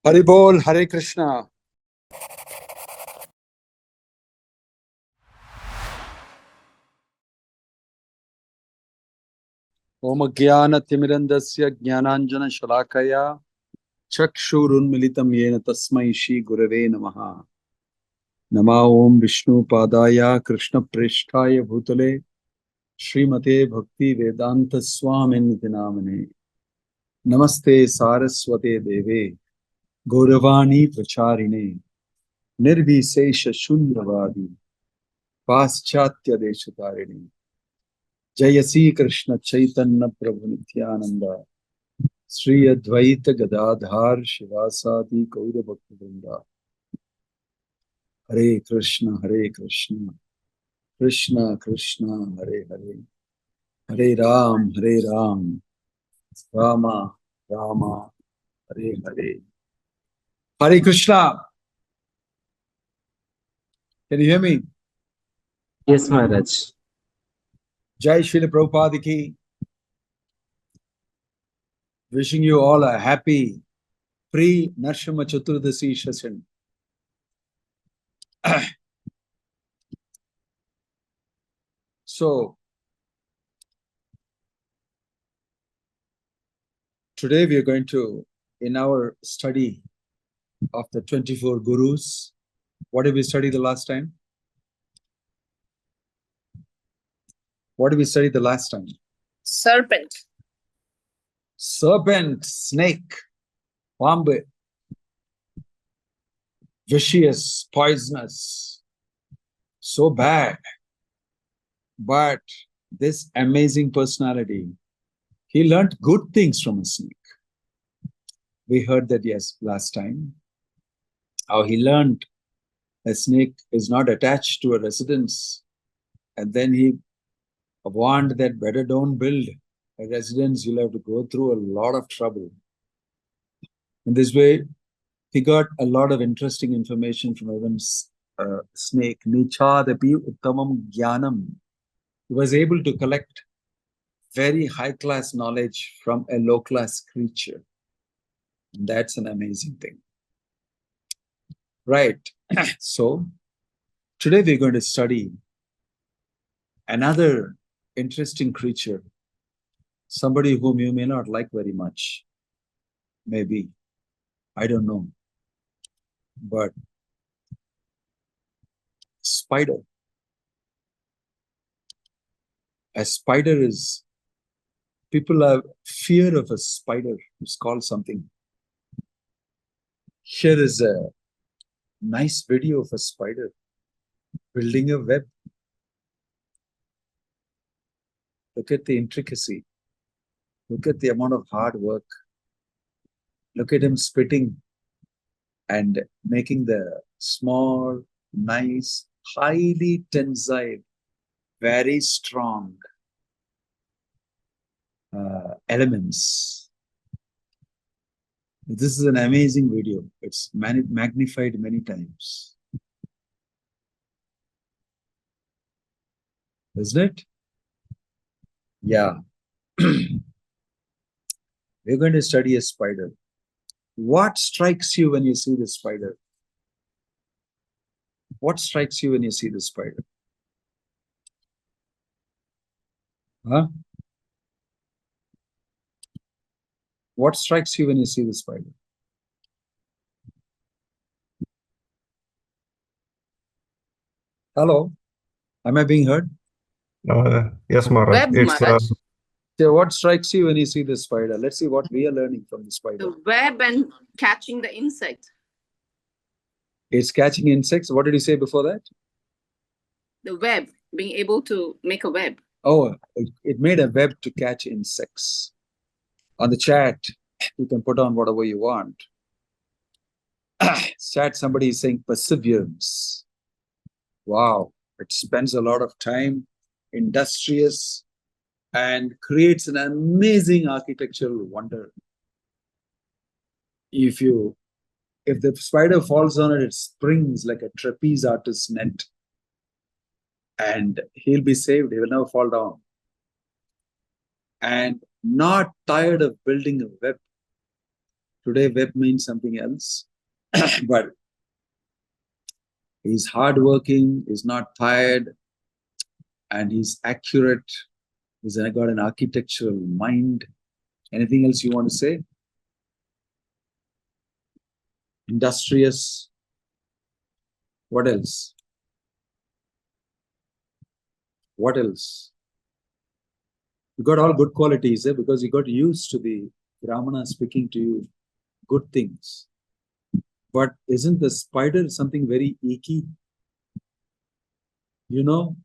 Hari Bol, Hare Krishna. Om Gyana Timirandasya Jnananjana Shalakaya Chakshurun Militam Yena Tasmai Shri Gurave Namaha. Nama Om Vishnu Padaya Krishna Prishtaya Bhutale Srimate Bhakti Vedanta Swami Namane. Namaste Saraswate Deve Gauravani Pracharine Nirvisesha Shunyavadi Paschatya Deshatarine Jayasi Krishna Chaitanya Prabhu Nityananda Sri Advaita Gadadhar Shivasadi Gaura Bhaktivinoda. Hare Krishna, Krishna Krishna, Hare Hare, Hare Ram, Rama Rama, Hare Hare. Hare Krishna. Can you hear me? Yes, Maharaj. Jai Srila Prabhupada ki. Wishing you all a happy pre-Narshama Chaturdasi session. So, today we are going to, in our study of the 24 Gurus, what did we study the last time? What did we study the last time? Serpent. Serpent, snake, pambu, vicious, poisonous, so bad. But this amazing personality, he learned good things from a snake. We heard that, yes, last time. How he learned a snake is not attached to a residence. And then he warned that better don't build a residence, you'll have to go through a lot of trouble. In this way, he got a lot of interesting information from even snake. Nichadapi uttamam jnanam. He was able to collect very high-class knowledge from a low-class creature. And that's an amazing thing. Right. So, today we're going to study another interesting creature, somebody whom you may not like very much. Maybe. I don't know. But spider. A spider is, people have fear of a spider. It's called something. Here is a nice video of a spider building a web. Look at the intricacy. Look at the amount of hard work. Look at him spitting and making the small, nice, highly tensile, very strong elements. This is an amazing video. It's magnified many times. Isn't it? Yeah. We're going to study a spider. What strikes you when you see the spider? What strikes you when you see the spider? Huh? What strikes you when you see the spider? Hello? Am I being heard? Yes, Maharaj. Web, It's Maharaj. So what strikes you when you see the spider? Let's see what we are learning from the spider. The web and catching the insect. It's catching insects. What did you say before that? The web, being able to make a web. Oh, it made a web to catch insects. On the chat, you can put on whatever you want. Chat, somebody is saying perseverance. Wow, it spends a lot of time, industrious, and creates an amazing architectural wonder. If the spider falls on it, it springs like a trapeze artist's net. And he'll be saved, he will never fall down. And not tired of building a web. Today web means something else. But he's hardworking, he's not tired, and he's accurate. He's got an architectural mind. Anything else you want to say? Industrious. What else? What else? You got all good qualities, because you got used to the Brahmana speaking to you good things. But isn't the spider something very icky? You know,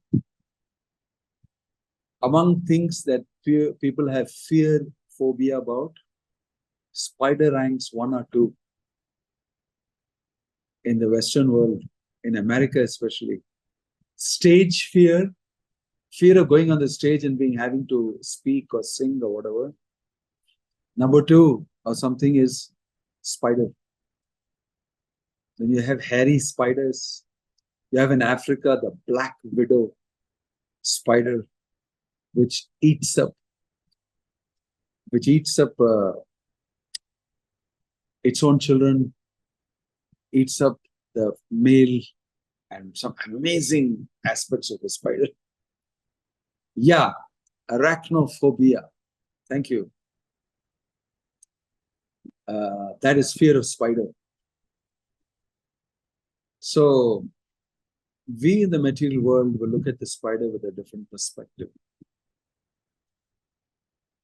among things that people have fear, phobia about, spider ranks 1 or 2 in the Western world, in America especially. Stage fear, fear of going on the stage and having to speak or sing or whatever. Number 2 or something is spider. Then you have hairy spiders. You have in Africa the black widow spider, which eats up its own children, eats up the male, and some amazing aspects of the spider. Yeah, arachnophobia. Thank you. That is fear of spider. So we in the material world will look at the spider with a different perspective.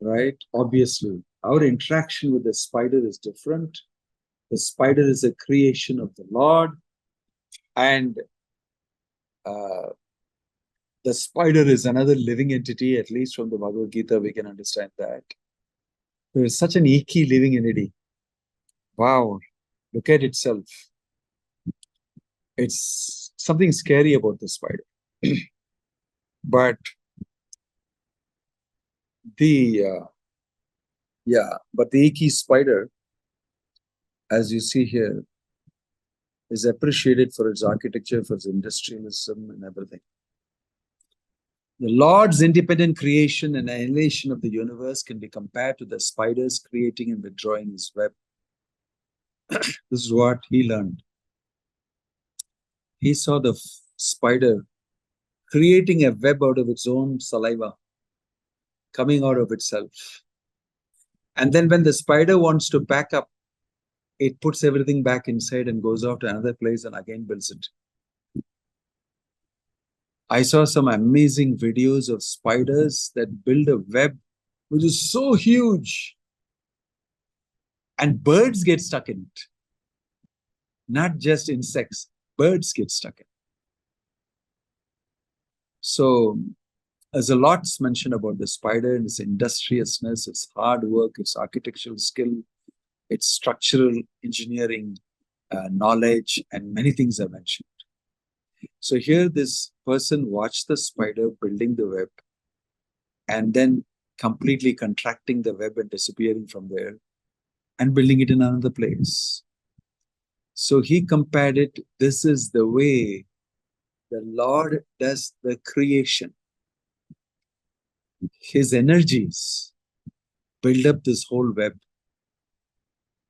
Right? Obviously, our interaction with the spider is different. The spider is a creation of the Lord, and the spider is another living entity. At least from the Bhagavad Gita, we can understand that. There is such an icky living entity. Wow, look at itself. It's something scary about the spider. But the icky spider, as you see here, is appreciated for its architecture, for its industrialism and everything. The Lord's independent creation and annihilation of the universe can be compared to the spider's creating and withdrawing his web. This is what he learned. He saw the spider creating a web out of its own saliva, coming out of itself. And then when the spider wants to pack up, it puts everything back inside and goes out to another place and again builds it. I saw some amazing videos of spiders that build a web which is so huge, and birds get stuck in it. Not just insects, birds get stuck in it. So there's a lot mentioned about the spider and its industriousness, its hard work, its architectural skill, its structural engineering knowledge, and many things are mentioned. So here this person watched the spider building the web and then completely contracting the web and disappearing from there and building it in another place. So he compared it, this is the way the Lord does the creation. His energies build up this whole web,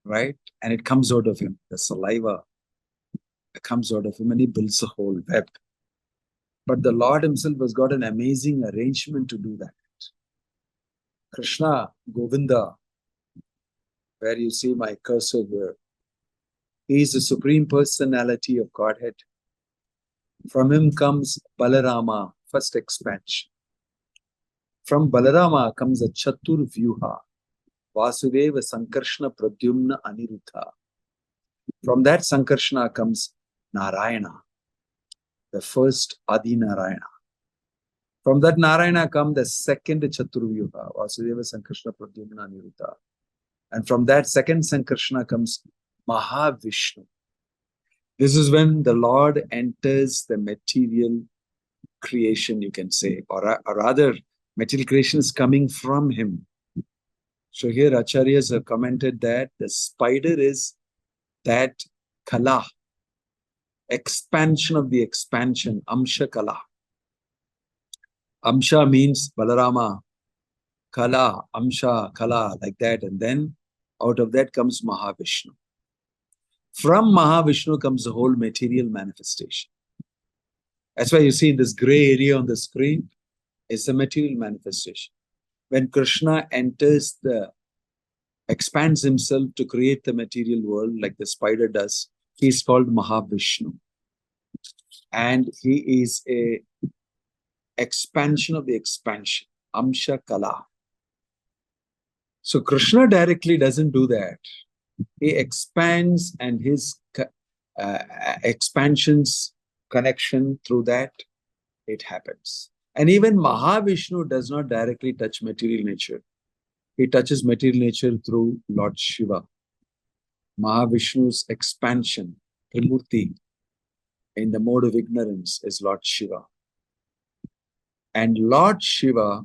right? And it comes out of him, the saliva comes out of him and he builds the whole web. But the Lord himself has got an amazing arrangement to do that. Krishna, Govinda, where you see my cursor here, he is the Supreme Personality of Godhead. From him comes Balarama, first expansion. From Balarama comes a Chatur Vyuha, Vasudeva Sankarshna Pradyumna Aniruddha. From that Sankarshna comes Narayana, the first Adi Narayana. From that Narayana comes the second Chaturvyuha, Vasudeva Sankarshna Pradyumna Aniruddha. And from that second Sankarshna comes Mahavishnu. This is when the Lord enters the material creation, you can say, or rather, material creation is coming from him. So here Acharyas have commented that the spider is that kala, expansion of the expansion, Amsha Kala. Amsha means Balarama, Kala, Amsha, Kala, like that. And then Out of that comes Mahavishnu. From Mahavishnu comes the whole material manifestation. That's why you see in this gray area on the screen is the material manifestation. When Krishna expands himself to create the material world like the spider does, he is called Mahavishnu. And he is a expansion of the expansion, Amsha Kala. So Krishna directly doesn't do that. He expands, and his expansions connection through that, it happens. And even Mahavishnu does not directly touch material nature. He touches material nature through Lord Shiva. Mahavishnu's expansion, Trimurti, in the mode of ignorance is Lord Shiva. And Lord Shiva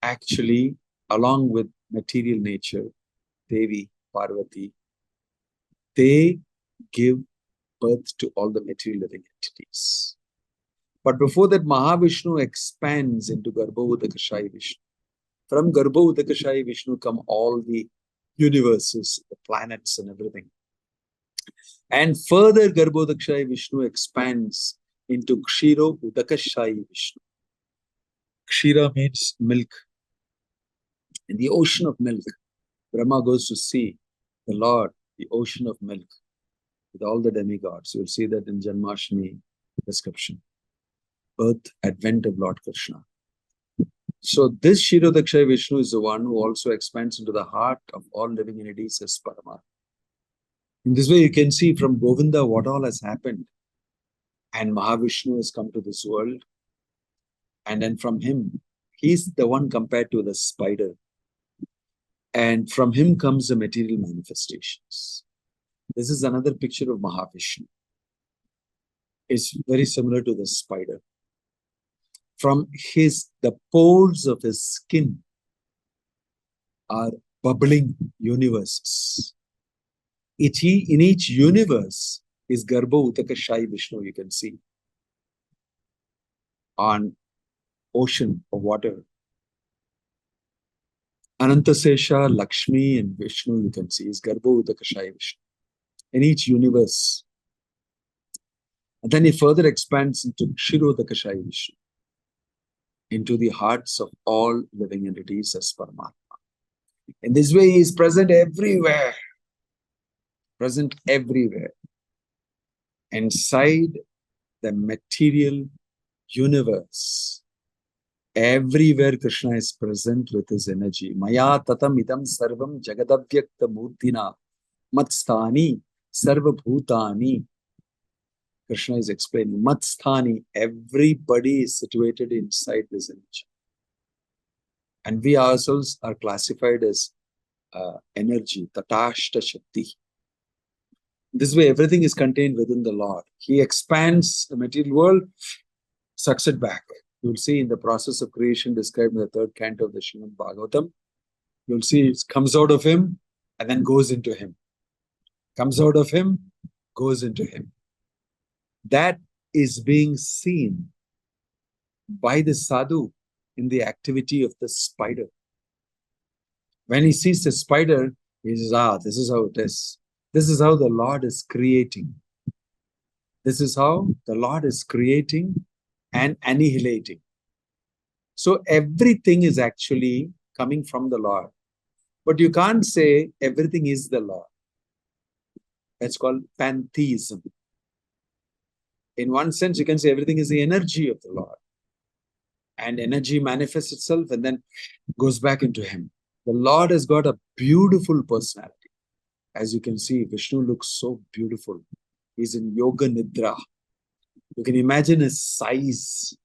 actually, along with material nature, Devi, Parvati, they give birth to all the material living entities. But before that, Mahavishnu expands into Garbhodakashayi Vishnu. From Garbhodakashayi Vishnu come all the universes, the planets and everything. And further, Garbhodakashayi Vishnu expands into Kshiro Udakashayi Vishnu. Kshira means milk. In the ocean of milk, Brahma goes to see the Lord, the ocean of milk, with all the demigods. You'll see that in Janmashtami description. Birth, advent of Lord Krishna. So this Kshirodakshaya Vishnu is the one who also expands into the heart of all living entities as Paramatma. In this way, you can see from Govinda what all has happened. And Mahavishnu has come to this world. And then from him, he's the one compared to the spider. And from him comes the material manifestations. This is another picture of Mahavishnu. It's very similar to the spider. From the pores of his skin are bubbling universes. In each universe is Garbho Utakashayi Vishnu, you can see, on ocean of water. Anantasesha, Lakshmi and Vishnu, you can see, is Garbho Utakashayi Vishnu. In each universe. And then he further expands into Kshirodakashayi Vishnu, into the hearts of all living entities as Paramatma. In this way, he is present everywhere. Present everywhere. Inside the material universe, everywhere Krishna is present with his energy. Maya tatam idam sarvam jagadavyakta murtina matsthani sarva bhutani. Krishna is explaining, Matsthani, everybody is situated inside this energy. And we ourselves are classified as energy, Tatashta Shakti. This way, everything is contained within the Lord. He expands the material world, sucks it back. You'll see in the process of creation described in the 3rd canto of the Srimad Bhagavatam, you'll see it comes out of him and then goes into him. Comes out of him, goes into him. That is being seen by the sadhu in the activity of the spider. When he sees the spider, he says, this is how it is. This is how the Lord is creating. This is how the Lord is creating and annihilating. So everything is actually coming from the Lord. But you can't say everything is the Lord. That's called pantheism. In one sense, you can say everything is the energy of the Lord. And energy manifests itself and then goes back into him. The Lord has got a beautiful personality. As you can see, Vishnu looks so beautiful. He's in Yoga Nidra. You can imagine his size.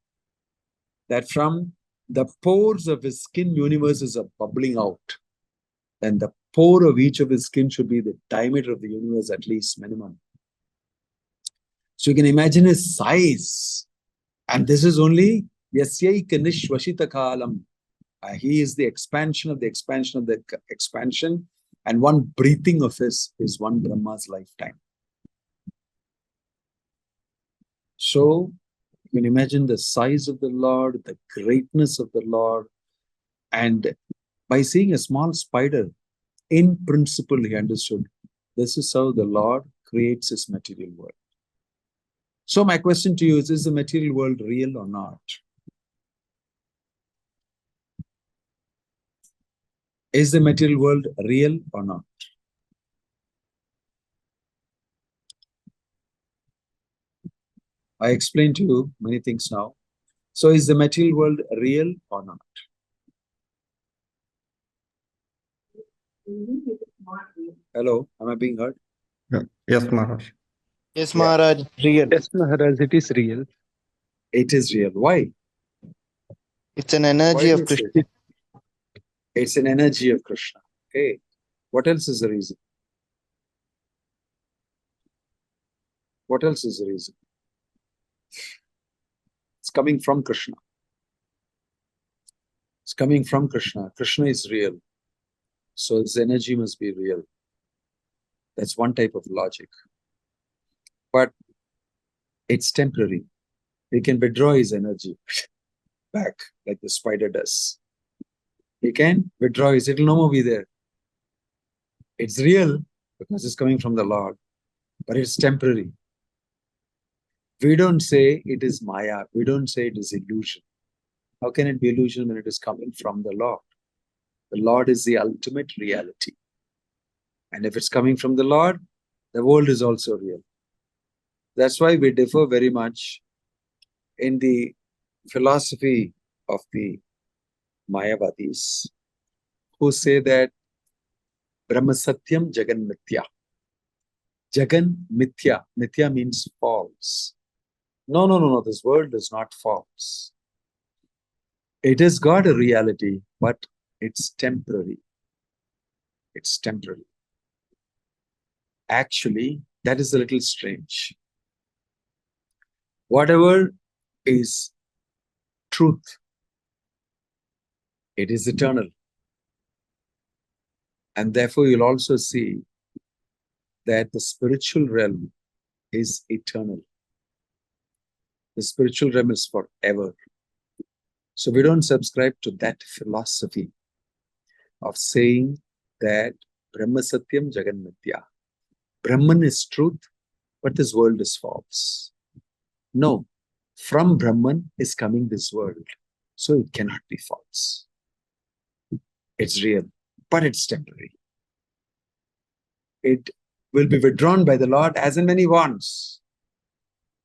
That from the pores of his skin universes are bubbling out. And the pore of each of his skin should be the diameter of the universe, at least minimum. So you can imagine his size. And this is only Yasyaika Nishvashita Kalam. He is the expansion of the expansion of the expansion. And one breathing of his is one Brahma's lifetime. So you can imagine the size of the Lord, the greatness of the Lord. And by seeing a small spider, In principle, he understood this is how the Lord creates his material world. So my question to you is the material world real or not? Is the material world real or not? I explained to you many things now. So is the material world real or not? Hello, am I being heard? Yes, Maharaj. Yes, Yeah. Maharaj, real. Yes, Maharaj, it is real. It is real. Why? It's an energy Why of do you say Krishna. it's an energy of Krishna. Okay. What else is the reason? What else is the reason? It's coming from Krishna. It's coming from Krishna. Krishna is real. So his energy must be real. That's one type of logic. But it's temporary. He can withdraw his energy back like the spider does. He can withdraw his, it will no more be there. It's real because it's coming from the Lord, but it's temporary. We don't say it is Maya. We don't say it is illusion. How can it be illusion when it is coming from the Lord? The Lord is the ultimate reality. And if it's coming from the Lord, the world is also real. That's why we differ very much in the philosophy of the Mayavadis, who say that Brahma Satyam Jagan Mithya. Jagan Mithya. Mithya means false. No. This world is not false. It has got a reality, but it's temporary. It's temporary. Actually, that is a little strange. Whatever is truth, it is eternal. And therefore, you'll also see that the spiritual realm is eternal. The spiritual realm is forever. So we don't subscribe to that philosophy of saying that Brahma Satyam Jagan Mithya. Brahman is truth, but this world is false. No, from Brahman is coming this world. So it cannot be false. It's real, but it's temporary. It will be withdrawn by the Lord as and when He wants.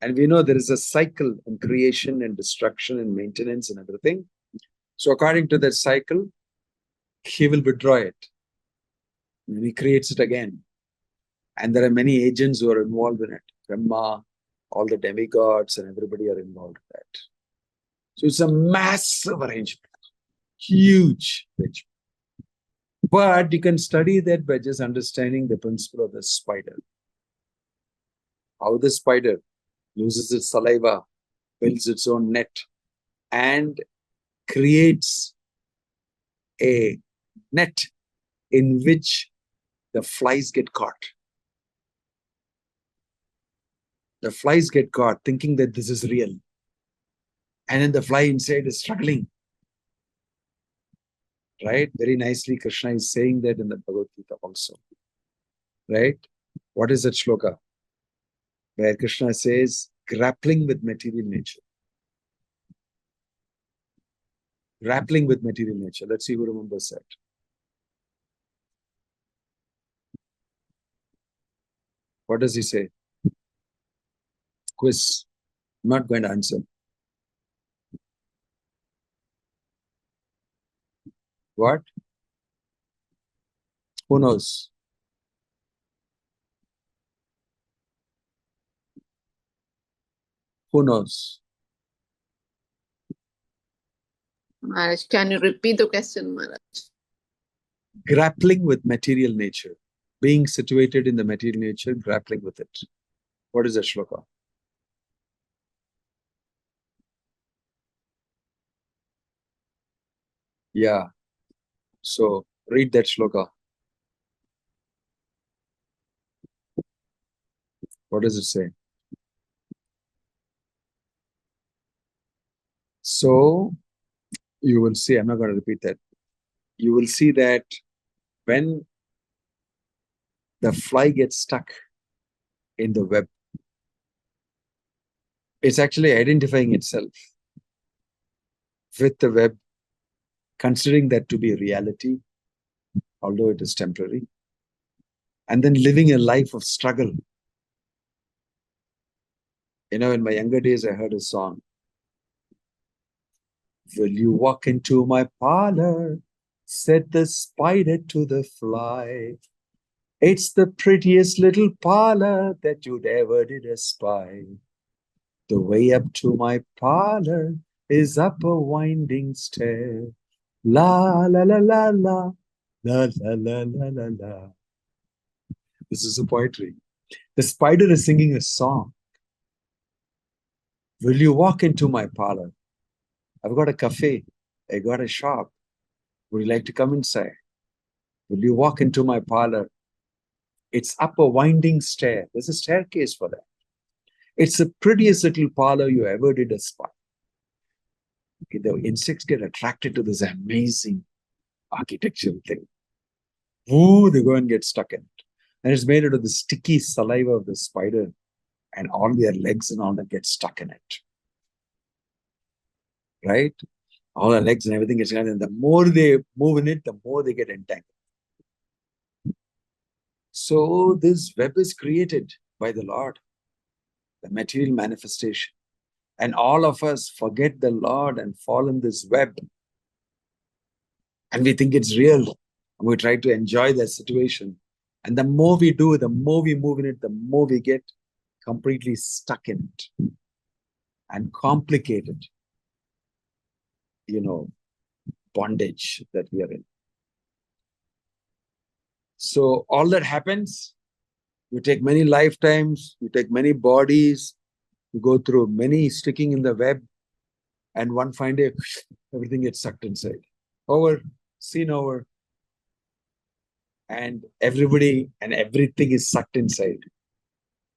And we know there is a cycle in creation and destruction and maintenance and everything. So according to that cycle, He will withdraw it. And He creates it again. And there are many agents who are involved in it. Brahma, all the demigods and everybody are involved in that. So it's a massive arrangement. Huge arrangement. But you can study that by just understanding the principle of the spider. How the spider uses its saliva, builds its own net, and creates a net in which the flies get caught. The flies get caught thinking that this is real. And then the fly inside is struggling. Right? Very nicely, Krishna is saying that in the Bhagavad Gita also. Right? What is that shloka? Where Krishna says, grappling with material nature. Grappling with material nature. Let's see who remembers that. What does he say? Quiz. I'm not going to answer. What? Who knows? Who knows? Maharaj, can you repeat the question, Maharaj? Grappling with material nature. Being situated in the material nature, grappling with it. What is that shloka? Yeah. So read that shloka. What does it say? So you will see, I'm not going to repeat that. You will see that when the fly gets stuck in the web. It's actually identifying itself with the web, considering that to be a reality, although it is temporary, and then living a life of struggle. You know, in my younger days, I heard a song. Will you walk into my parlor? Said the spider to the fly. It's the prettiest little parlor that you'd ever did espy. The way up to my parlor is up a winding stair. La la la la la, la la la la la la. This is a poetry. The spider is singing a song. Will you walk into my parlor? I've got a cafe. I got a shop. Would you like to come inside? Will you walk into my parlor? It's up a winding stair. There's a staircase for that. It's the prettiest little parlor you ever did espy. The insects get attracted to this amazing architectural thing. Ooh, they go and get stuck in it. And it's made out of the sticky saliva of the spider, and all their legs and all that get stuck in it. Right? All the legs and everything gets stuck in it. And the more they move in it, the more they get entangled. So this web is created by the Lord, the material manifestation. And all of us forget the Lord and fall in this web. And we think it's real. And we try to enjoy that situation. And the more we do, the more we move in it, the more we get completely stuck in it. And complicated, bondage that we are in. So all that happens, you take many lifetimes, you take many bodies, you go through many sticking in the web, and one fine day, everything gets sucked inside. Over, seen over. And everybody and everything is sucked inside.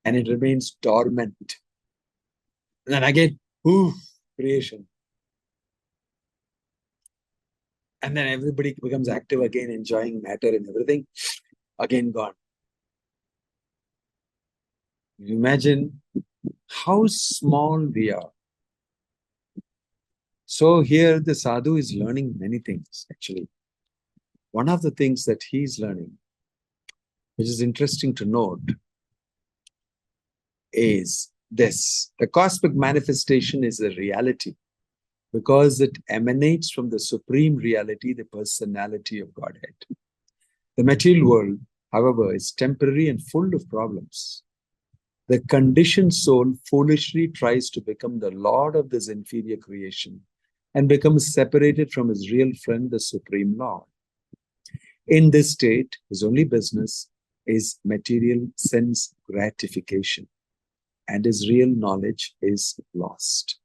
And it remains dormant. And then again, creation. And then everybody becomes active again, enjoying matter and everything. Again gone. Imagine how small we are. So here the sadhu is learning many things, actually. One of the things that he's learning, which is interesting to note, is this. The cosmic manifestation is a reality because it emanates from the supreme reality, the personality of Godhead. The material world, however, is temporary and full of problems. The conditioned soul foolishly tries to become the lord of this inferior creation and becomes separated from his real friend, the Supreme Lord. In this state, his only business is material sense gratification, and his real knowledge is lost.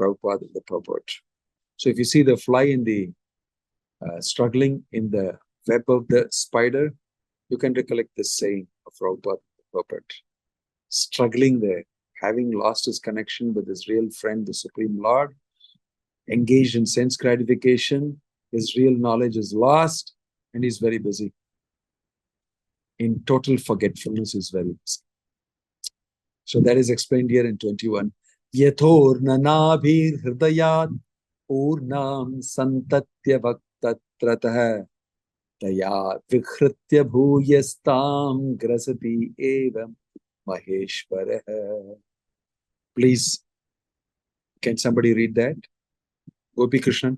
Prabhupada in the purport. So if you see the fly in the struggling in the web of the spider, you can recollect this saying of Prabhupada in the purport. Struggling there, having lost his connection with his real friend, the Supreme Lord, engaged in sense gratification, his real knowledge is lost, and he's very busy. In total forgetfulness, he's very busy. So that is explained here in 21. Yathorna nabhir hridayat purnam santatya vaktatratah taya vikhritya bhuyastam grasati evam maheshwarah. Please, can somebody read that? Gopi Krishnan.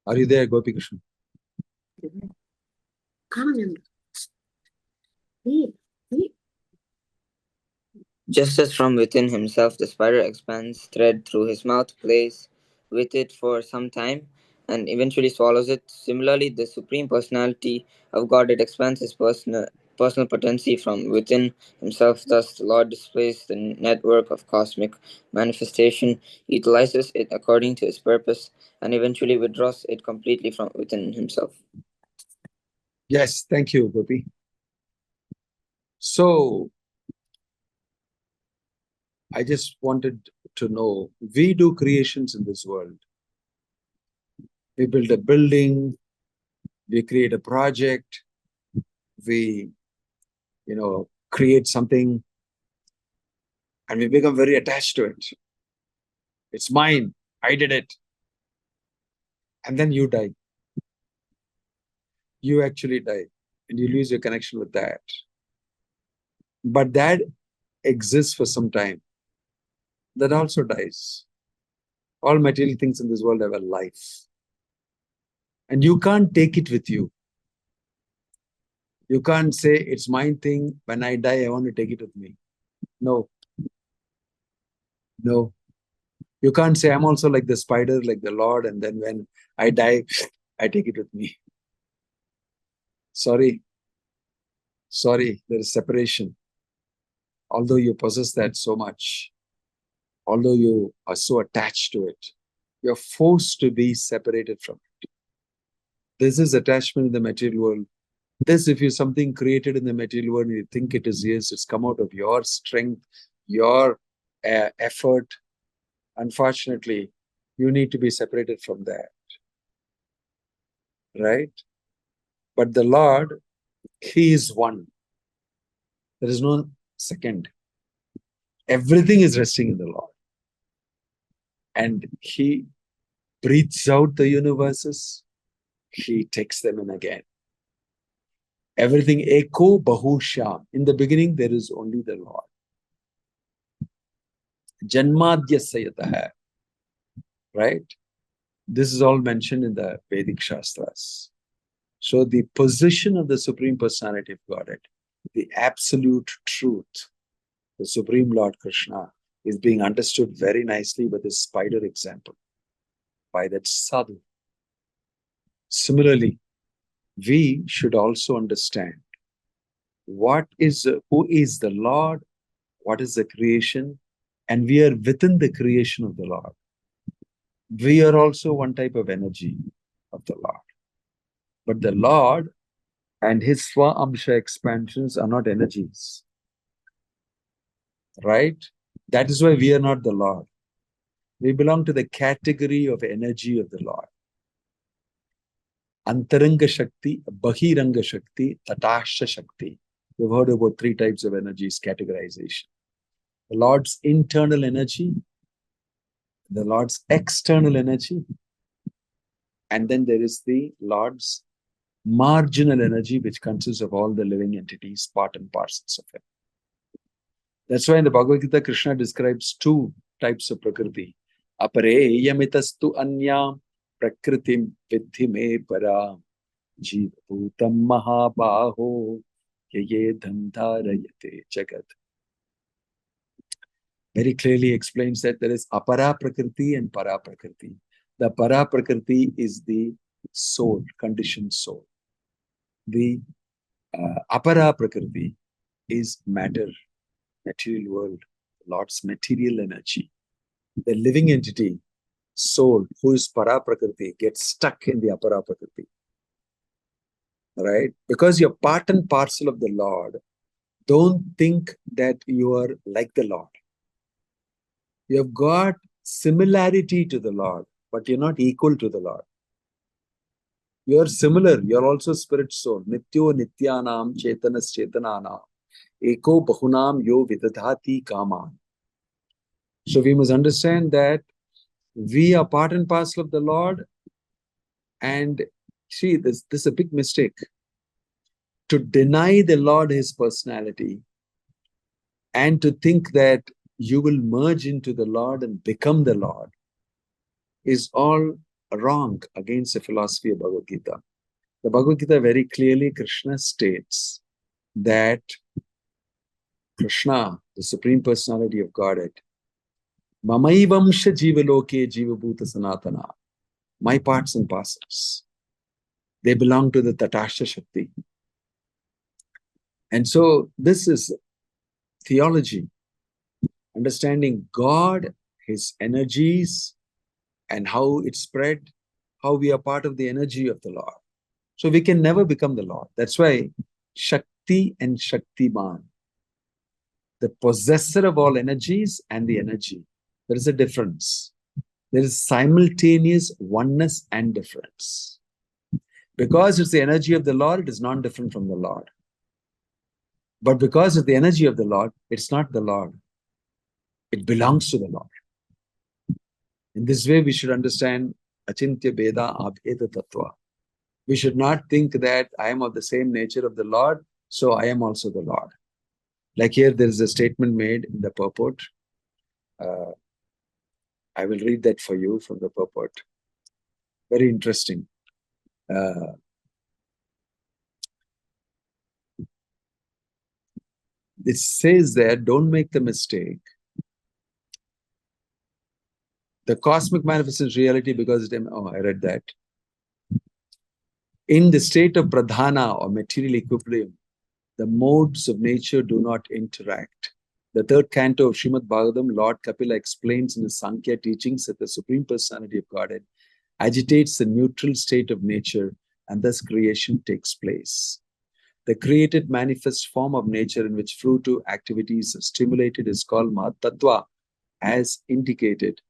Are you there, Gopi Krishnan? Just as from within himself the spider expands thread through his mouth, plays with it for some time, and eventually swallows it, similarly the Supreme Personality of Godhead expands his personal potency from within himself. Thus the Lord displays the network of cosmic manifestation, utilizes it according to his purpose, and eventually withdraws it completely from within himself. Yes, thank you, Gopi. So, I just wanted to know, we do creations in this world. We build a building, we create a project, we, create something, and we become very attached to it. It's mine, I did it. And then you die. You actually die, and you lose your connection with that. But that exists for some time. That also dies. All material things in this world have a life. And you can't take it with you. You can't say, it's my thing. When I die, I want to take it with me. No. No. You can't say, I'm also like the spider, like the Lord, and then when I die, I take it with me. Sorry. Sorry, there is separation. Although you possess that so much, although you are so attached to it, you're forced to be separated from it. This is attachment in the material world. This, if you something created in the material world, you think it is yours, it's come out of your strength, your effort. Unfortunately, you need to be separated from that. Right? But the Lord, He is one. There is no second. Everything is resting in the Lord. And He breathes out the universes. He takes them in again. Everything eko bahusham. In the beginning, there is only the Lord. Janmadya sayataha. Right? This is all mentioned in the Vedic Shastras. So the position of the Supreme Personality of Godhead, the absolute truth, the Supreme Lord Krishna, is being understood very nicely by this spider example, by that sadhu. Similarly, we should also understand who is the Lord, what is the creation, and we are within the creation of the Lord. We are also one type of energy of the Lord. But the Lord and His Swa-amsha expansions are not energies. Right? That is why we are not the Lord. We belong to the category of energy of the Lord. Antaranga Shakti, Bahiranga Shakti, Tatasha Shakti. We've heard about 3 types of energies categorization. The Lord's internal energy, the Lord's external energy, and then there is the Lord's marginal energy, which consists of all the living entities, part and parcels of Him. That's why in the Bhagavad Gita, Krishna describes 2 types of Prakriti. Apare yamitastu anyam prakritim vidhi me para jiva bhutam mahabaho yaye dhandharayate jagat. Very clearly explains that there is apara prakriti and para prakriti. The para prakriti is the soul, conditioned soul. The apara prakriti is matter, material world, Lord's material energy. The living entity, soul, who is para prakriti, gets stuck in the apara prakriti. Right? Because you're part and parcel of the Lord, don't think that you are like the Lord. You have got similarity to the Lord, but you're not equal to the Lord. You're similar. You're also spirit soul. Nityo nityanam chetanas chetananam. Eko bahunam yo vidadhati kaman. So we must understand that we are part and parcel of the Lord. And see, this is a big mistake. To deny the Lord His personality and to think that you will merge into the Lord and become the Lord is all wrong against the philosophy of Bhagavad Gita. The Bhagavad Gita very clearly, Krishna states that Krishna, the Supreme Personality of Godhead, Mamaivamsha Jivaloke Jivabhuta Sanatana, my parts and parcels, they belong to the Tatasha Shakti. And so this is theology, understanding God, His energies, and how it spread, how we are part of the energy of the Lord. So we can never become the Lord. That's why Shakti and Shaktiman, the possessor of all energies and the energy, There is a difference. There is simultaneous oneness and difference. Because it's the energy of the Lord, it is non-different from the Lord. But because it's the energy of the Lord, it's not the Lord. It belongs to the Lord. In this way, we should understand Achintya Beda Abheda Tattva. We should not think that I am of the same nature of the Lord, so I am also the Lord. Like here, there is a statement made in the purport. I will read that for you from the purport. Very interesting. It says there, don't make the mistake. The cosmic manifestation reality, because I read that. In the state of pradhana or material equilibrium, the modes of nature do not interact. The third canto of Srimad Bhagavatam, Lord Kapila explains in his Sankhya teachings that the Supreme Personality of Godhead agitates the neutral state of nature and thus creation takes place. The created manifest form of nature in which fruitive activities are stimulated is called Mahatattva, as indicated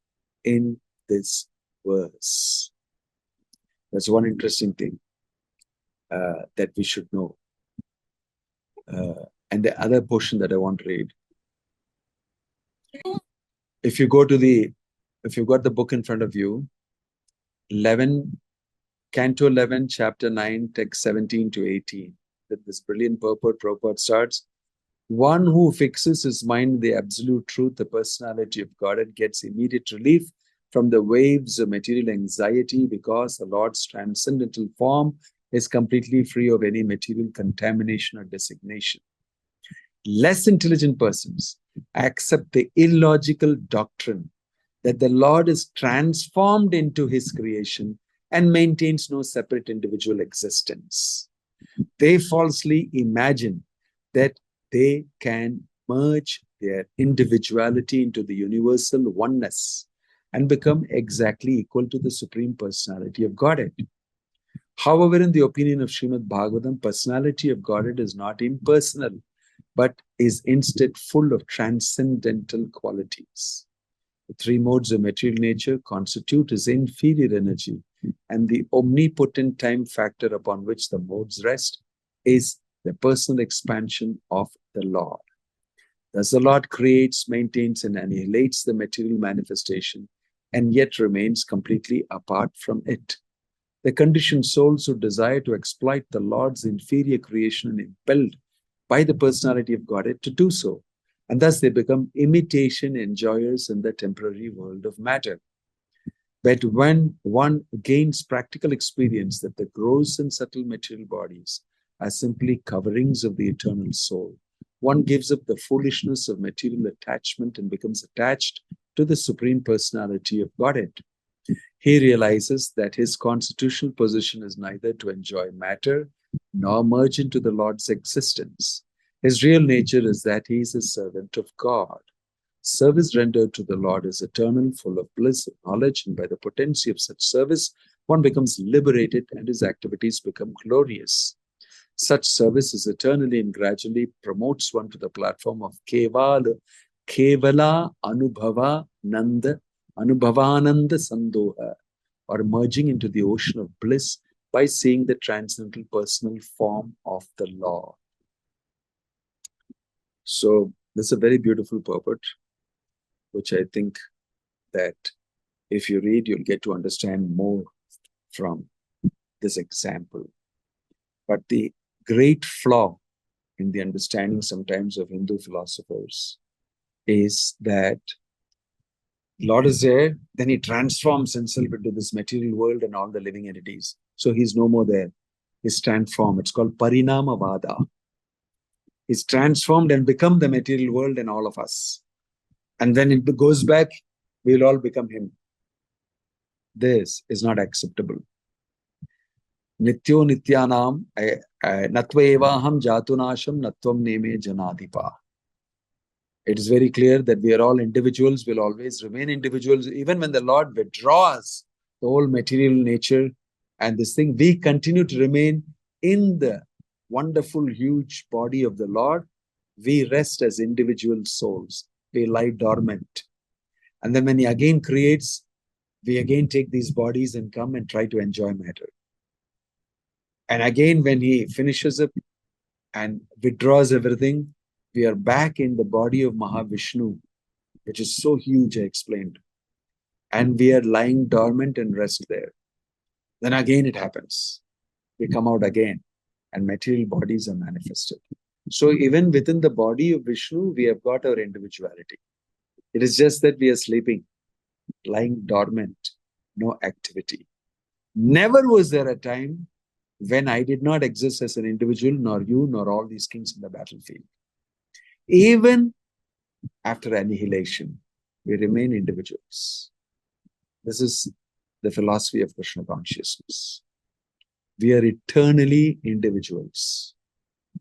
in this verse. That's one interesting thing that we should know. And the other portion that I want to read. If you've got the book in front of you, 11, Canto 11, Chapter 9, text 17 to 18, that this brilliant purport starts. One who fixes his mind in the absolute truth, the personality of Godhead, gets immediate relief from the waves of material anxiety because the Lord's transcendental form is completely free of any material contamination or designation. Less intelligent persons accept the illogical doctrine that the Lord is transformed into his creation and maintains no separate individual existence. They falsely imagine that they can merge their individuality into the universal oneness and become exactly equal to the Supreme Personality of Godhead. However, in the opinion of Srimad Bhagavatam, personality of Godhead is not impersonal, but is instead full of transcendental qualities. The three modes of material nature constitute his inferior energy, and the omnipotent time factor upon which the modes rest is the personal expansion of the Lord. Thus the Lord creates, maintains, and annihilates the material manifestation, and yet remains completely apart from it. The conditioned souls who desire to exploit the Lord's inferior creation are impelled by the personality of Godhead to do so, and thus they become imitation enjoyers in the temporary world of matter. But when one gains practical experience that the gross and subtle material bodies are simply coverings of the eternal soul, one gives up the foolishness of material attachment and becomes attached to the Supreme Personality of Godhead. He realizes that his constitutional position is neither to enjoy matter nor merge into the Lord's existence. His real nature is that he is a servant of God. Service rendered to the Lord is eternal, full of bliss and knowledge, and by the potency of such service, one becomes liberated and his activities become glorious. Such service is eternally and gradually promotes one to the platform of Kevala Anubhavananda Sandoha, or merging into the ocean of bliss by seeing the transcendental personal form of the Lord. So this is a very beautiful purport, which I think that if you read, you'll get to understand more from this example. But the great flaw in the understanding sometimes of Hindu philosophers is that Lord is there, then he transforms himself into this material world and all the living entities. So he's no more there. He's transformed. It's called Parinamavada. He's transformed and become the material world and all of us. And when it goes back, we'll all become him. This is not acceptable. Nityo nityanam natvevaham jatunasham natvam neme janadipa. It is very clear that we are all individuals, will always remain individuals. Even when the Lord withdraws the whole material nature and this thing, we continue to remain in the wonderful, huge body of the Lord. We rest as individual souls. We lie dormant. And then when he again creates, we again take these bodies and come and try to enjoy matter. And again, when he finishes it and withdraws everything, we are back in the body of Mahavishnu, which is so huge, I explained. And we are lying dormant and rest there. Then again it happens. We come out again and material bodies are manifested. So even within the body of Vishnu, we have got our individuality. It is just that we are sleeping, lying dormant, no activity. Never was there a time when I did not exist as an individual, nor you, nor all these kings in the battlefield. Even after annihilation, we remain individuals. This is the philosophy of Krishna consciousness. We are eternally individuals.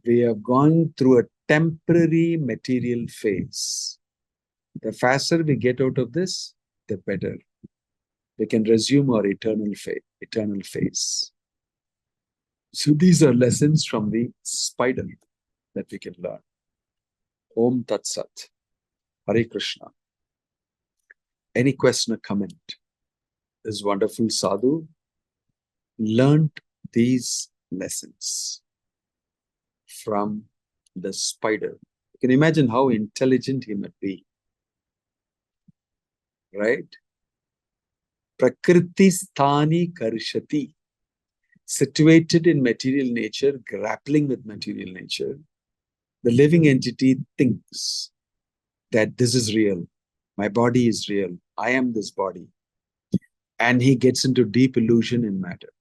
We have gone through a temporary material phase. The faster we get out of this, the better. We can resume our eternal phase. So these are lessons from the spider that we can learn. Om Tat Sat. Hare Krishna. Any question or comment? This wonderful sadhu learned these lessons from the spider. You can imagine how intelligent he might be. Right? Prakriti sthani karishati. Situated in material nature, grappling with material nature, the living entity thinks that this is real. My body is real. I am this body. And he gets into deep illusion in matter.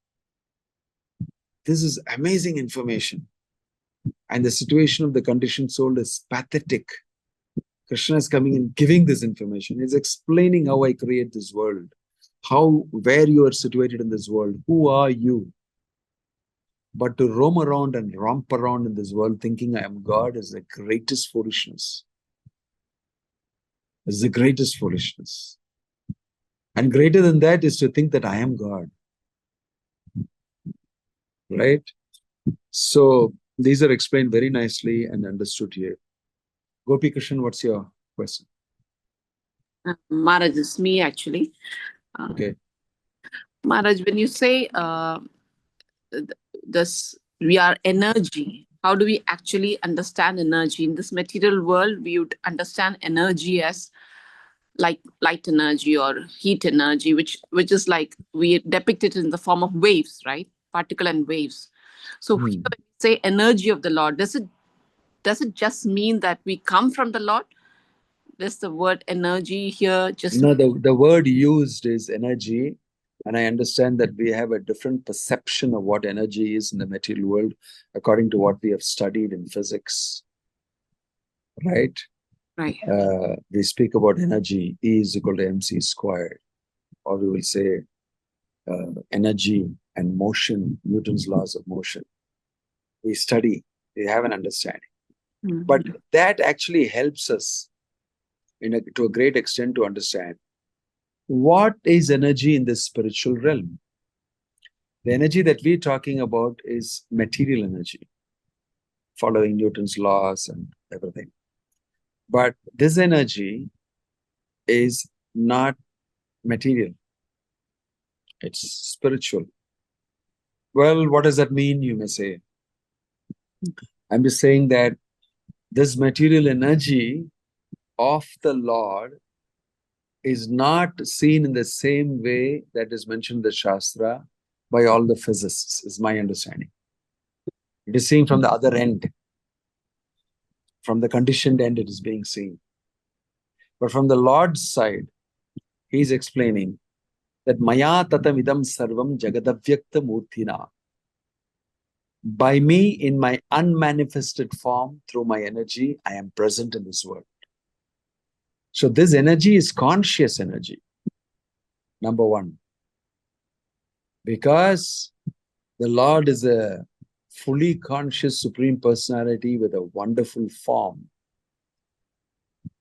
This is amazing information. And the situation of the conditioned soul is pathetic. Krishna is coming and giving this information. He's explaining how I create this world. Where you are situated in this world. Who are you? But to roam around and romp around in this world thinking I am God is the greatest foolishness. It's the greatest foolishness. And greater than that is to think that I am God. Right? So these are explained very nicely and understood here. Gopi Krishnan, what's your question? Maharaj, it's me actually. Okay. Maharaj, when you say we are energy, how do we actually understand energy? In this material world, we would understand energy as like light energy or heat energy, which is like we depict it in the form of waves, right? Particle and waves. So here when we say energy of the Lord, does it just mean that we come from the Lord? Does the word energy here just... No, the word used is energy. And I understand that we have a different perception of what energy is in the material world according to what we have studied in physics. Right? Right. We speak about energy, E is equal to mc squared. Or we will say energy and motion, Newton's laws of motion. We study, we have an understanding. But that actually helps us to a great extent to understand what is energy in this spiritual realm. The energy that we're talking about is material energy, following Newton's laws and everything. But this energy is not material. It's spiritual. Well, what does that mean, you may say? I'm just saying that this material energy of the Lord is not seen in the same way that is mentioned in the Shastra by all the physicists, is my understanding. It is seen from the other end. From the conditioned end, it is being seen. But from the Lord's side, he is explaining that Maya tatam idam sarvam jagadavyakta murthina. By me, in my unmanifested form, through my energy, I am present in this world. So this energy is conscious energy, number one. Because the Lord is a fully conscious Supreme Personality with a wonderful form.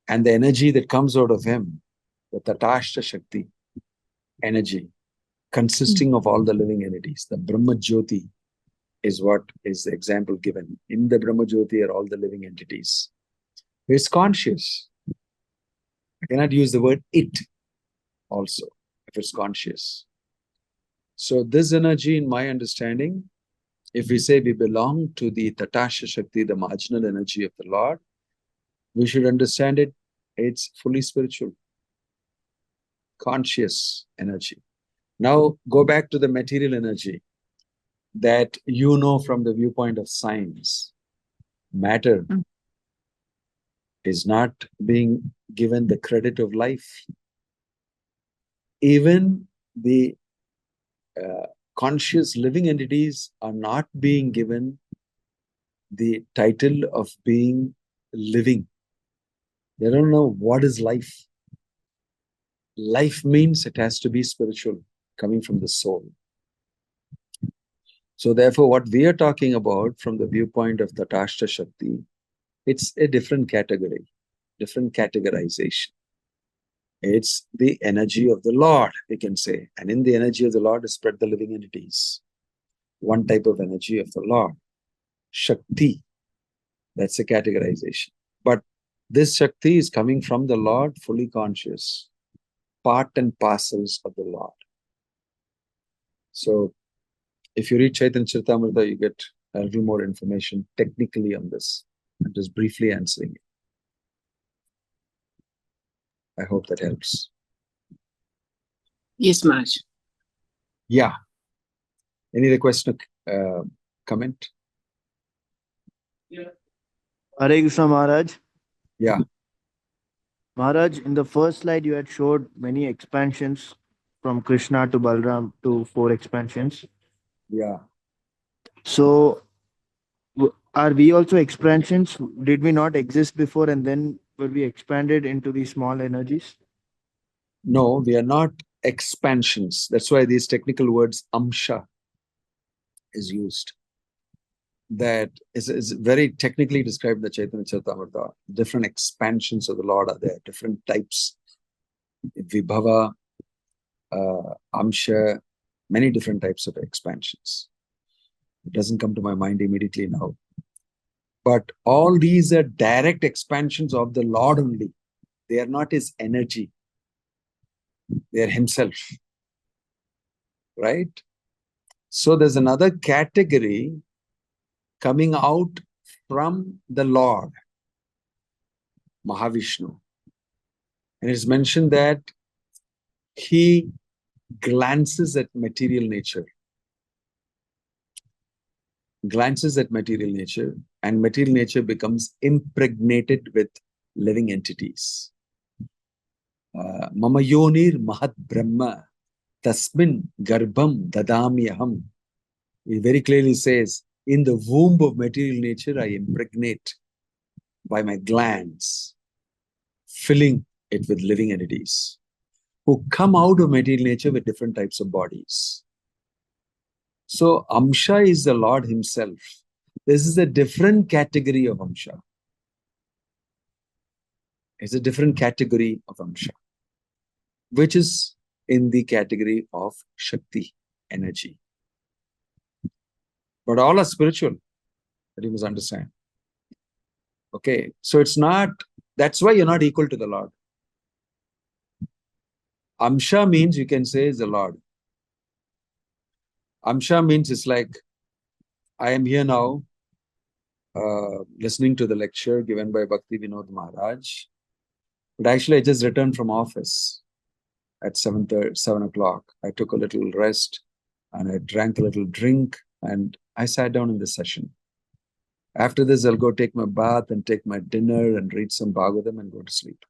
And the energy that comes out of him, the Tatashta Shakti energy, consisting of all the living entities, the Brahma Jyoti is what is the example given. In the Brahma Jyoti are all the living entities. It's conscious. I cannot use the word it also, if it's conscious. So this energy, in my understanding, if we say we belong to the Tatasha Shakti, the marginal energy of the Lord, we should understand it. It's fully spiritual, conscious energy. Now go back to the material energy that you know from the viewpoint of science. Matter is not being given the credit of life. Even the conscious living entities are not being given the title of being living. They don't know what is life. Life means it has to be spiritual, coming from the soul. So therefore, what we are talking about from the viewpoint of the Tatashta Shakti, it's a different category, different categorization. It's the energy of the Lord, we can say. And in the energy of the Lord is spread the living entities. One type of energy of the Lord. Shakti. That's a categorization. But this Shakti is coming from the Lord, fully conscious. Part and parcels of the Lord. So, if you read Chaitanya Charitamrita, you get a little more information technically on this. I'm just briefly answering it. I hope that helps. Yes, Maharaj. Yeah. Any request or comment? Hare Krishna Maharaj. Yeah. Maharaj, in the first slide, you had showed many expansions from Krishna to Balram to 4 expansions. Yeah. So, are we also expansions? Did we not exist before and then were we expanded into these small energies? No, we are not expansions. That's why these technical words, amsha, is used. That is very technically described in the Chaitanya Charitamrita. Different expansions of the Lord are there, different types. Vibhava, amsha, many different types of expansions. It doesn't come to my mind immediately now. But all these are direct expansions of the Lord only. They are not his energy. They are himself. Right? So there's another category coming out from the Lord, Mahavishnu. And it's mentioned that he glances at material nature. Glances at material nature, and material nature becomes impregnated with living entities. Mama yonir mahat brahma tasmin garbham dadamyaham. He very clearly says, in the womb of material nature, I impregnate by my glands, filling it with living entities who come out of material nature with different types of bodies. So Amsha is the Lord himself. This is a different category of Amsha. It's a different category of Amsha, which is in the category of Shakti, energy. But all are spiritual, that you must understand. Okay, so it's not, that's why you're not equal to the Lord. Amsha means you can say is the Lord. Amsha means it's like, I am here now, listening to the lecture given by Bhakti Vinod Maharaj. But actually, I just returned from office at 7 o'clock. I took a little rest and I drank a little drink and I sat down in the session. After this, I'll go take my bath and take my dinner and read some Bhagavatam and go to sleep.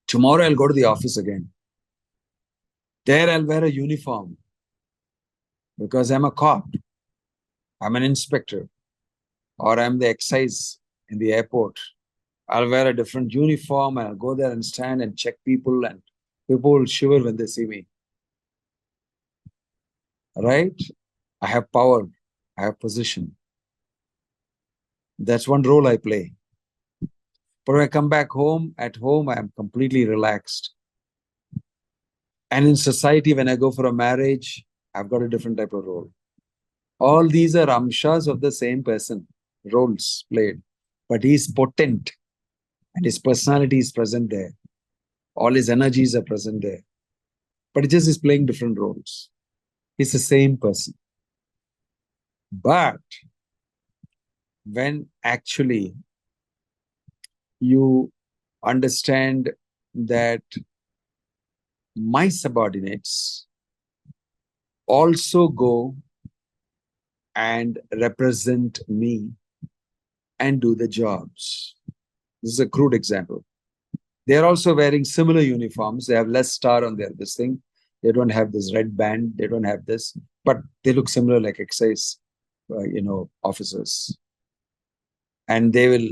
Tomorrow, I'll go to the office again. There, I'll wear a uniform because I'm a cop. I'm an inspector, or I'm the excise in the airport. I'll wear a different uniform and I'll go there and stand and check people, and people will shiver when they see me. Right? I have power. I have position. That's one role I play. But when I come back home, at home, I am completely relaxed. And in society, when I go for a marriage, I've got a different type of role. All these are amshas of the same person, roles played. But he's potent. And his personality is present there. All his energies are present there. But he just is playing different roles. He's the same person. But when actually you understand that my subordinates also go and represent me and do the jobs. This is a crude example. They are also wearing similar uniforms. They have less star on this thing. They don't have this red band. They don't have this, but they look similar like excise, officers. And they will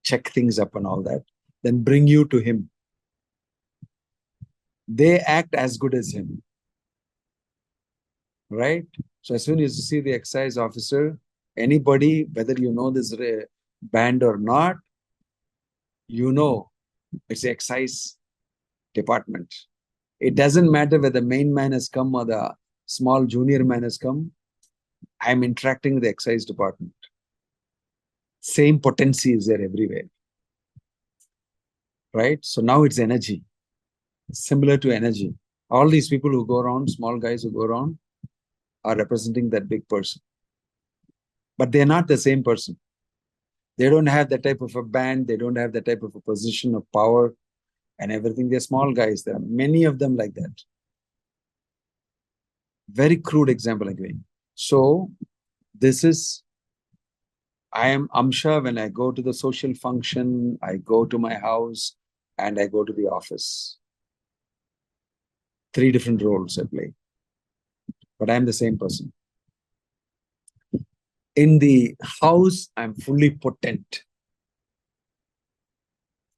check things up and all that, then bring you to him. They act as good as him. Right? So as soon as you see the excise officer, anybody, whether you know this band or not, you know it's the excise department. It doesn't matter whether the main man has come or the small junior man has come. I'm interacting with the excise department. Same potency is there everywhere. Right? So now it's energy. Similar to energy. All these people who go around, small guys who go around, are representing that big person. But they're not the same person. They don't have that type of a band. They don't have that type of a position of power and everything. They're small guys. There are many of them like that. Very crude example again. So this is, I am Amsha when I go to the social function, I go to my house, and I go to the office. 3 different roles I play. But I'm the same person. In the house, I'm fully potent.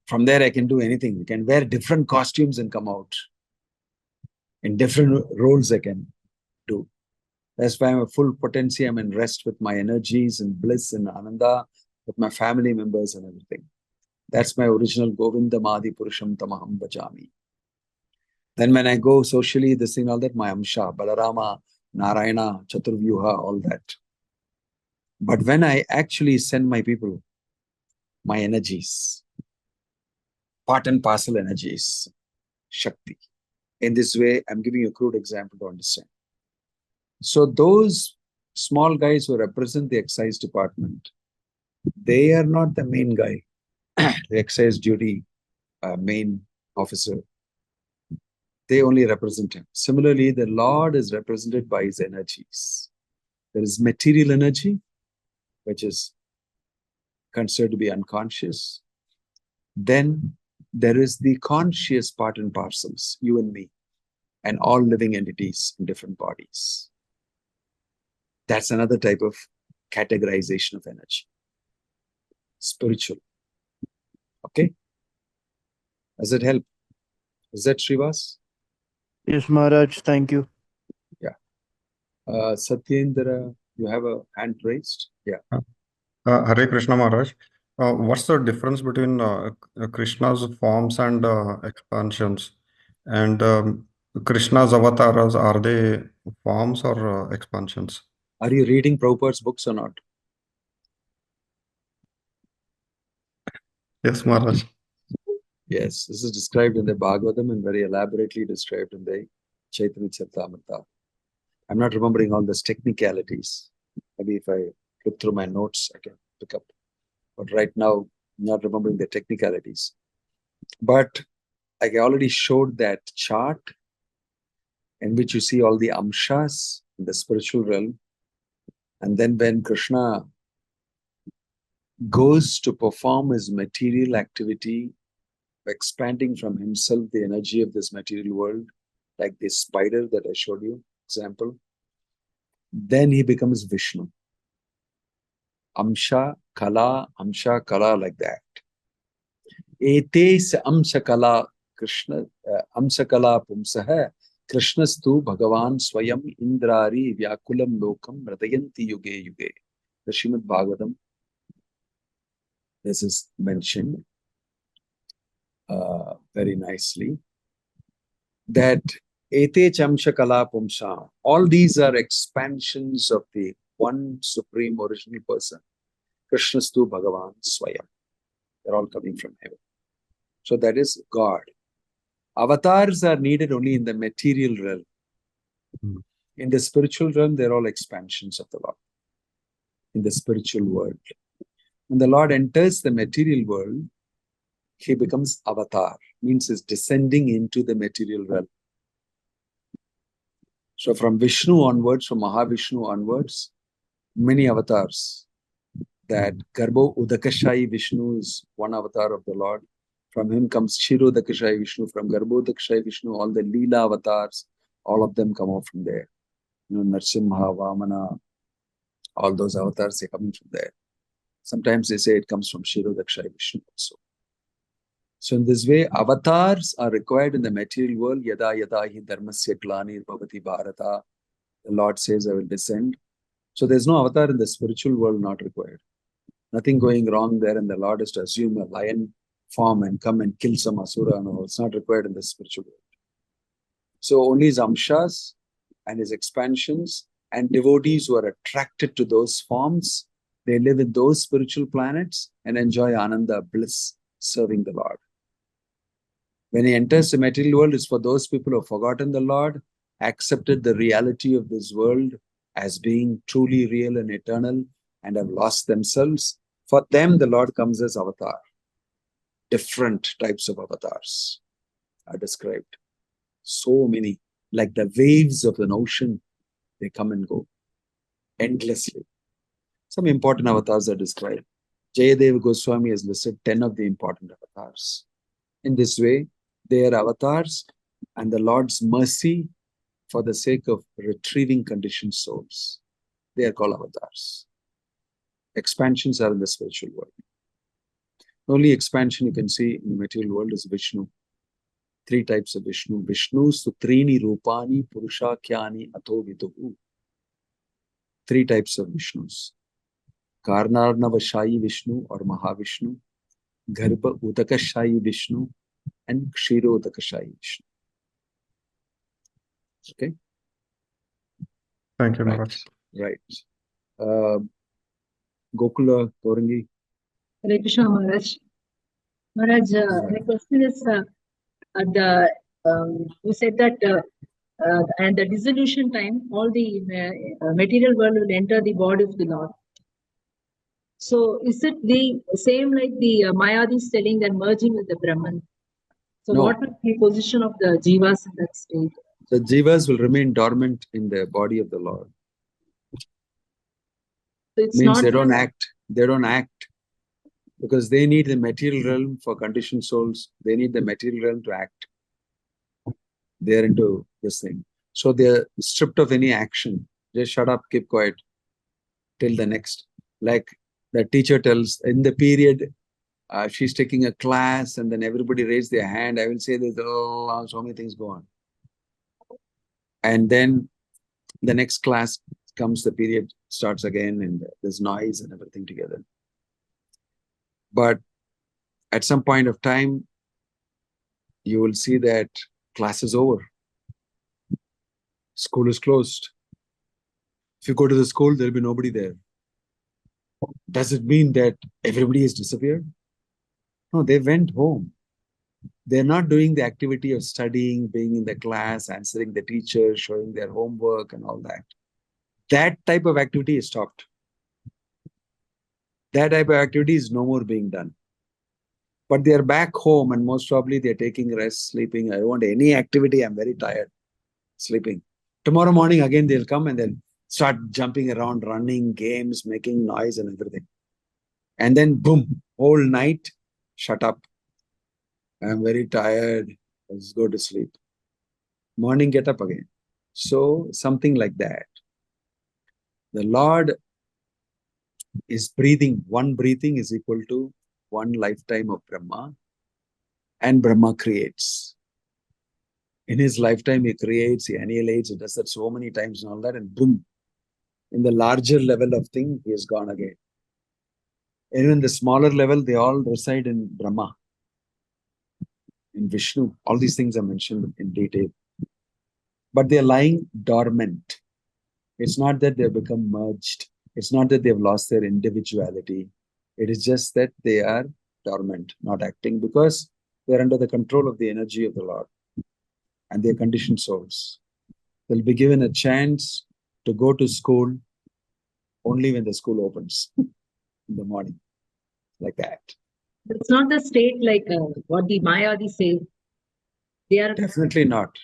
From there, I can do anything. You can wear different costumes and come out. In different roles, I can do. That's why I'm a full potency. I'm in rest with my energies and bliss and ananda, with my family members and everything. That's my original Govindam Adi Purusham Tamaham Bhajami. Then when I go socially, this thing, all that, my Amsha, Balarama, Narayana, Chaturvyuha, all that. But when I actually send my people, my energies, part and parcel energies, Shakti. In this way, I'm giving you a crude example to understand. So those small guys who represent the excise department, they are not the main guy, the excise duty main officer. They only represent him. Similarly, the Lord is represented by his energies. There is material energy, which is considered to be unconscious. Then there is the conscious part and parcels, you and me, and all living entities in different bodies. That's another type of categorization of energy. Spiritual. Okay? Does it help? Is that Srivas? Yes, Maharaj, thank you. Yeah. Satyendra, you have a hand raised? Yeah. Hare Krishna Maharaj. What's the difference between Krishna's forms and expansions? And Krishna's avatars, are they forms or expansions? Are you reading Prabhupada's books or not? Yes, Maharaj. Yes, this is described in the Bhagavatam and very elaborately described in the Chaitanya Charitamrita. I'm not remembering all these technicalities. Maybe if I look through my notes, I can pick up. But right now, I'm not remembering the technicalities. But I already showed that chart in which you see all the amshas in the spiritual realm. And then when Krishna goes to perform his material activity, expanding from himself the energy of this material world, like this spider that I showed you, example, then he becomes Vishnu. Amsha Kala, like that. Ete Amsha Kala Krishna, Amsha Kala Pumsaha, Krishnastu Bhagavan Swayam Indrari Vyakulam Lokam Radayanti Yuge Yuge. The Srimad Bhagavatam, this is mentioned very nicely, that Ete Chamsha Kala Pumsa, all these are expansions of the one supreme original person, Krishnastu Bhagavan Swayam. They're all coming from heaven. So that is God. Avatars are needed only in the material realm. In the spiritual realm, they're all expansions of the Lord. In the spiritual world. When the Lord enters the material world, he becomes avatar, means he's descending into the material realm. So from Vishnu onwards, from Mahavishnu onwards, many avatars. That Garbho Udakashayi Vishnu is one avatar of the Lord. From him comes Shiro Udakashayi Vishnu. From Garbho Udakashayi Vishnu, all the Leela avatars, all of them come out from there. Narsimha, Vamana, all those avatars, they come from there. Sometimes they say it comes from Shiro Udakashayi Vishnu also. So in this way, avatars are required in the material world. Yada yada hi dharmasya glanir bhavati bharata. The Lord says, I will descend. So there's no avatar in the spiritual world not required. Nothing going wrong there, and the Lord is to assume a lion form and come and kill some asura. No, it's not required in the spiritual world. So only his amshas and his expansions and devotees who are attracted to those forms, they live in those spiritual planets and enjoy ananda, bliss, serving the Lord. When he enters the material world, it's for those people who have forgotten the Lord, accepted the reality of this world as being truly real and eternal, and have lost themselves. For them, the Lord comes as avatar. Different types of avatars are described. So many, like the waves of an ocean, they come and go endlessly. Some important avatars are described. Jayadeva Goswami has listed 10 of the important avatars. In this way, they are avatars and the Lord's mercy for the sake of retrieving conditioned souls. They are called avatars. Expansions are in the spiritual world. The only expansion you can see in the material world is Vishnu. 3 types of Vishnu. Vishnu Sutrini Rupani Purushakyani Atho Viduhu. 3 types of Vishnus. Karnarnavashayi Vishnu or Mahavishnu, Garbha Udakashayi Vishnu, and Kshiro Udakashayi Vishnu. Okay? Thank you, Right. Maharaj. Right. Gokula Torangi. Hare Krishna Maharaj. Maharaj, my question is, you said that at the dissolution time, all the material world will enter the body of the Lord. So is it the same like the Mayadis telling that merging with the Brahman? So No. what will be the position of the jivas in that state? The jivas will remain dormant in the body of the Lord. So it's Means not they don't act. They don't act because they need the material realm for conditioned souls. They need the material realm to act. They're into this thing. So they're stripped of any action. Just shut up, keep quiet till the next. Like the teacher tells, in the period, she's taking a class and then everybody raise their hand. I will say there's so many things go on. And then the next class comes, the period starts again and there's noise and everything together. But at some point of time, you will see that class is over. School is closed. If you go to the school, there'll be nobody there. Does it mean that everybody has disappeared? No, they went home. They're not doing the activity of studying, being in the class, answering the teacher, showing their homework and all that. That type of activity is stopped. That type of activity is no more being done. But they are back home and most probably they're taking rest, sleeping. I don't want any activity. I'm very tired. Sleeping. Tomorrow morning again they'll come and they'll start jumping around, running, games, making noise and everything. And then boom, whole night, shut up. I'm very tired. Let's go to sleep. Morning, get up again. So something like that. The Lord is breathing. One breathing is equal to one lifetime of Brahma. And Brahma creates. In his lifetime, he creates, he annihilates, he does that so many times and all that, and boom. In the larger level of thing, he is gone again. And in the smaller level, they all reside in Brahma, in Vishnu. All these things are mentioned in detail. But they are lying dormant. It's not that they have become merged. It's not that they have lost their individuality. It is just that they are dormant, not acting, because They are under the control of the energy of the Lord. And they are conditioned souls. They'll be given a chance to go to school only when the school opens in the morning. Like that. It's not the state like what the Mayadi say. They are Definitely not.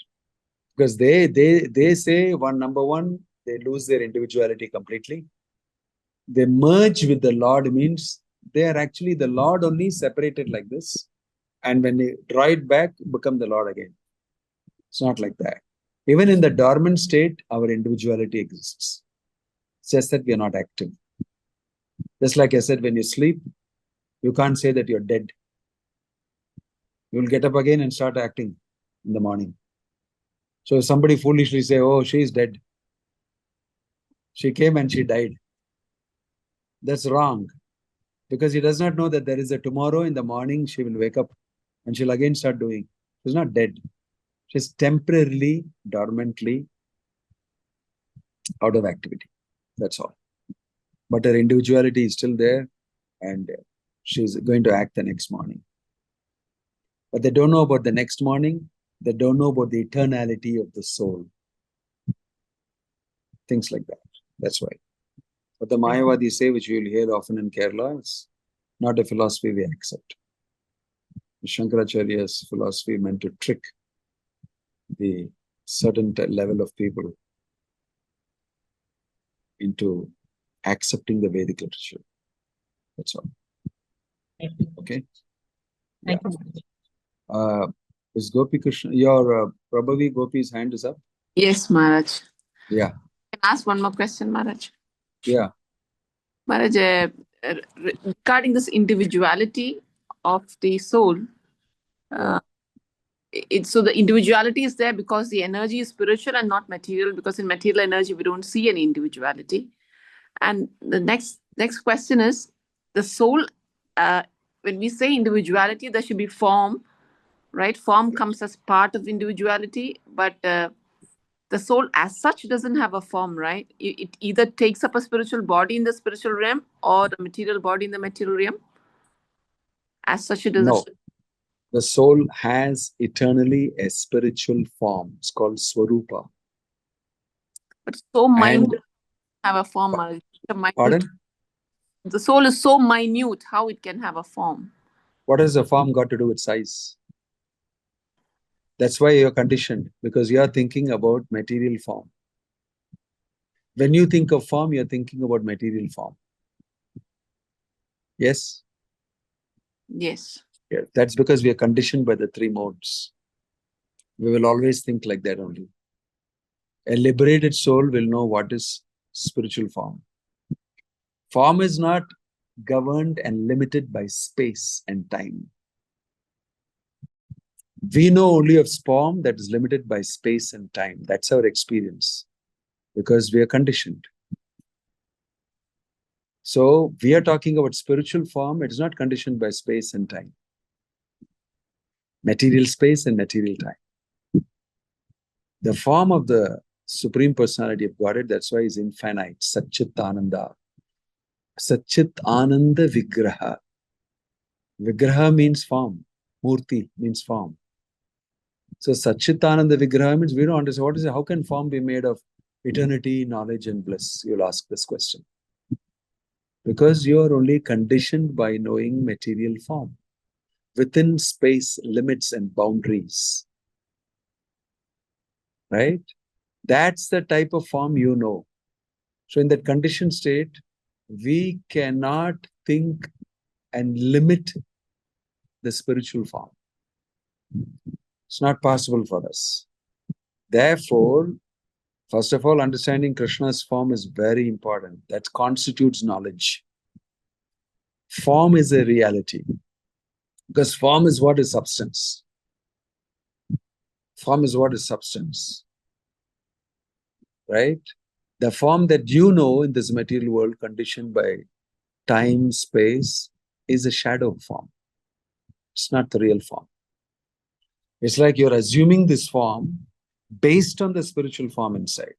Because they say number one, they lose their individuality completely. They merge with the Lord means they are actually the Lord only separated like this. And when they draw it back, become the Lord again. It's not like that. Even in the dormant state, our individuality exists. It's just that we are not active. Just like I said, when you sleep, you can't say that you're dead. You'll get up again and start acting in the morning. So if somebody foolishly say, oh, she is dead. She came and she died. That's wrong. Because he does not know that there is a tomorrow in the morning, she will wake up and she'll again start doing. She's not dead. She's temporarily, dormantly out of activity. That's all. But her individuality is still there and she's going to act the next morning. But they don't know about the next morning. They don't know about the eternality of the soul. Things like that. That's why. But the Mayavadi say, which you will hear often in Kerala, is not a philosophy we accept. Shankaracharya's philosophy meant to trick the certain level of people into accepting the Vedic literature. That's all. Okay? Thank you. Is Gopi Krishna, your Prabhavi Gopi's hand is up? Yes, Maharaj. Yeah. Can I ask one more question, Maharaj? Yeah. Maharaj, regarding this individuality of the soul, so the individuality is there because the energy is spiritual and not material, because in material energy we don't see any individuality. And the next question is, the soul, when we say individuality, there should be form, right? Form comes as part of individuality, but the soul as such doesn't have a form, right? It either takes up a spiritual body in the spiritual realm or a material body in the material realm. As such, it doesn't. No. The soul has eternally a spiritual form. It's called Swarupa. But so minute have a form. Pardon? The soul is so minute, how it can have a form? What has the form got to do with size? That's why you're conditioned, because you are thinking about material form. When you think of form, you're thinking about material form. Yes? Yes. Yeah. That's because we are conditioned by the three modes. We will always think like that only. A liberated soul will know what is spiritual form. Form is not governed and limited by space and time. We know only of form that is limited by space and time. That's our experience, because we are conditioned. So we are talking about spiritual form. It is not conditioned by space and time. Material space and material time. The form of the Supreme Personality of Godhead, that's why is infinite. Satchit Ananda. Satchit Ananda Vigraha. Vigraha means form. Murti means form. So Satchit Ananda Vigraha means we don't understand what is it. How can form be made of eternity, knowledge, and bliss? You'll ask this question. Because you are only conditioned by knowing material form within space, limits, and boundaries. Right? That's the type of form you know. So in that conditioned state, we cannot think and limit the spiritual form. It's not possible for us. Therefore, first of all, understanding Krishna's form is very important. That constitutes knowledge. Form is a reality. Because form is what is substance. Form is what is substance. Right? The form that you know in this material world, conditioned by time, space, is a shadow form. It's not the real form. It's like you're assuming this form based on the spiritual form inside.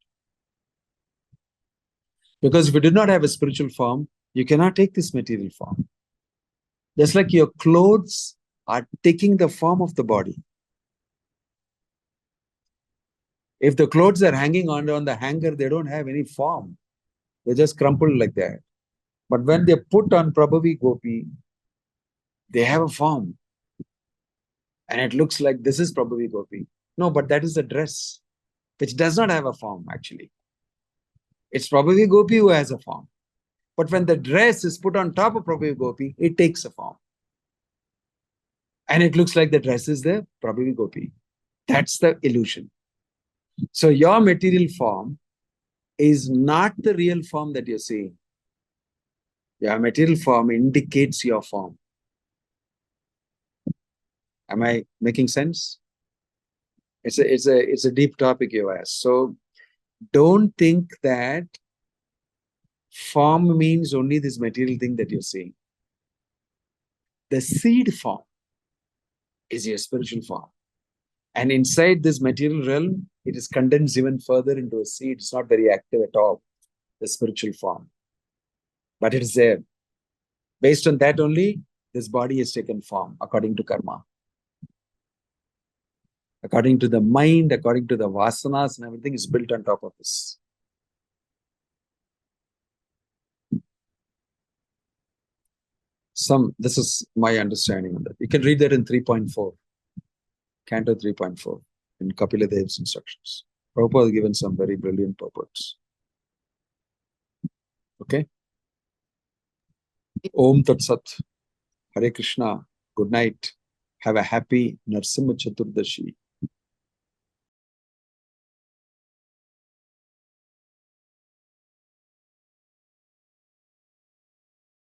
Because if you do not have a spiritual form, you cannot take this material form. Just like your clothes are taking the form of the body. If the clothes are hanging on the hanger, they don't have any form. They're just crumpled like that. But when they put on Prabhavi Gopi, they have a form. And it looks like this is Prabhavi Gopi. No, but that is the dress, which does not have a form actually. It's Prabhavi Gopi who has a form. But when the dress is put on top of Prabhavi Gopi, it takes a form. And it looks like the dress is the Prabhavi Gopi. That's the illusion. So your material form is not the real form that you're seeing. Your material form indicates your form. Am I making sense? It's a deep topic you asked. So don't think that form means only this material thing that you're seeing. The seed form is your spiritual form. And inside this material realm, it is condensed even further into a seed. It's not very active at all, the spiritual form. But it is there. Based on that only, this body has taken form according to karma. According to the mind, according to the vasanas and everything is built on top of this. This is my understanding of that. You can read that in 3.4, Canto 3.4, in Kapila Dev's instructions. Prabhupada has given some very brilliant purports. Okay? Om Tat Sat. Hare Krishna. Good night. Have a happy Narsimha Chaturdashi.